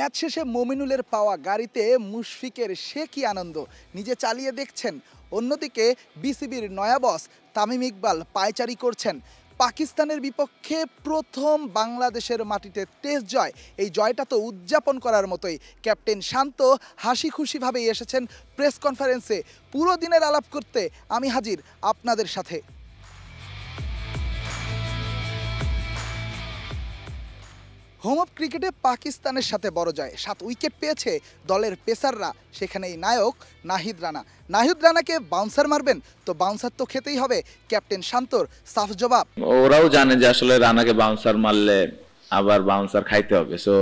Match শেষে মমিনুলের পাওয়া গাড়িতে মুশফিকের সে কি আনন্দ, নিজে চালিয়ে দেখছেন। অন্যদিকে বিসিবির নয়া বস তামিম ইকবাল পায়চারি করছেন। পাকিস্তানের বিপক্ষে প্রথম বাংলাদেশের মাটিতে টেস্ট জয়, এই জয়টা তো উদযাপন করার মতোই। ক্যাপ্টেন শান্ত হাসি খুশিভাবেই এসেছেন প্রেস কনফারেন্সে। পুরো দিনের আলাপ করতে আমি হাজির আপনাদের সাথে। হোম অফ ক্রিকেটে পাকিস্তানের সাথে বড় জয়, 7 উইকেট পেয়েছে দলের পেসাররা। সেখানেই নায়ক নাহিদ রানা। নাহিদ রানাকে বাউন্সার মারবেন তো বাউন্সার তো খেতেই হবে। ক্যাপ্টেন শান্তর সাফ জবাব। ওরাও জানে যে আসলে রানাকে বাউন্সার মারলে আবার বাউন্সার খাইতে হবে। সো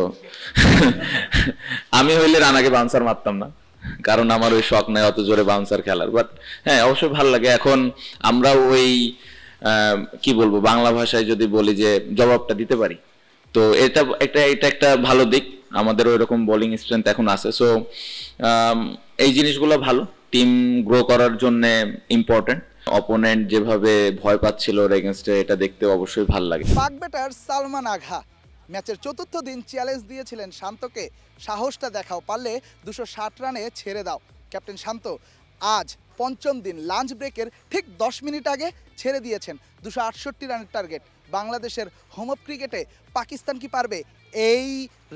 আমি হইলে রানাকে বাউন্সার মারতাম না, কারণ আমার ওই শখ নাই অত জোরে বাউন্সার খেলার। বাট হ্যাঁ, অবশ্যই ভালো লাগে। এখন আমরা ওই কি বলবো, বাংলা ভাষায় যদি বলি যে জবাবটা দিতে পারি, তো এটা একটা ভালো দিক। আমাদের ওই রকম বোলিং স্ট্রেংথ এখন আছে। সো এই জিনিসগুলো ভালো, টিম গ্রো করার জন্য ইম্পর্টেন্ট। অপোনেন্ট যেভাবে ভয় পাচ্ছিল ওর এগেইনস্টে, এটা দেখতে অবশ্যই ভালো লাগে। পাক ব্যাটার সালমান আগহা ম্যাচের চতুর্থ দিন চ্যালেঞ্জ দিয়েছিলেন শান্তকে, সাহসটা দেখাও, পারলে 260 রানে ছেড়ে দাও। ক্যাপ্টেন শান্ত আজ পঞ্চম দিন, লাঞ্চ ব্রেকের ঠিক 10 মিনিট আগে ছেড়ে দিয়েছেন 268 রানের টার্গেট। বাংলাদেশের হোম অফ ক্রিকেটে পাকিস্তান কি পারবে? এই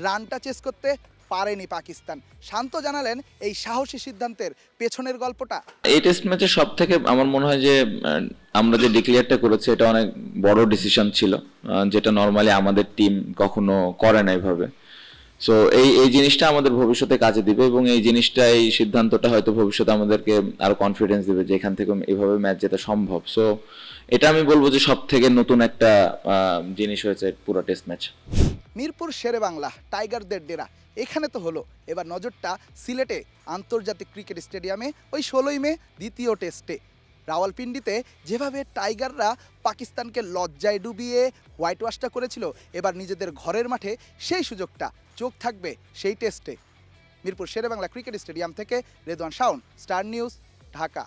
রানটা চেস করতে পারেনি পাকিস্তান। শান্ত জানালেন এই সাহসী সিদ্ধান্তের পেছনের গল্পটা। এই টেস্ট ম্যাচে সব থেকে আমার মনে হয় যে আমরা যে ডিক্লেয়ারটা করেছি এটা অনেক বড় ডিসিশন ছিল, যেটা নর্মালি আমাদের টিম কখনো করে না এইভাবে। সো এই জিনিসটা আমাদের ভবিষ্যতে কাজে দিবে, এবং এই জিনিসটা, এই সিদ্ধান্তটা হয়তো ভবিষ্যতে আমাদেরকে আরো কনফিডেন্স দিবে যে এখান থেকে এইভাবে ম্যাচ জেতা সম্ভব। সো এটা আমি বলবো যে সব থেকে নতুন একটা জিনিস হয়েছে পুরো টেস্ট ম্যাচ। মিরপুর শেরেবাংলা টাইগারদের ডেরা, এখানে তো হলো। এবার নজরটা সিলেটে আন্তর্জাতিক ক্রিকেট স্টেডিয়ামে ওই 16ই মে দ্বিতীয় টেস্টে। রাওয়ালপিন্ডিতে যেভাবে টাইগাররা পাকিস্তানকে লজ্জায় ডুবিয়ে হোয়াইট ওয়াশটা করেছিল, এবার নিজেদের ঘরের মাঠে সেই সুযোগটা। চোখ থাকবে সেই টেস্টে। মিরপুর শেরেবাংলা ক্রিকেট স্টেডিয়াম থেকে রেদওয়ান শাওন, স্টার নিউজ, ঢাকা।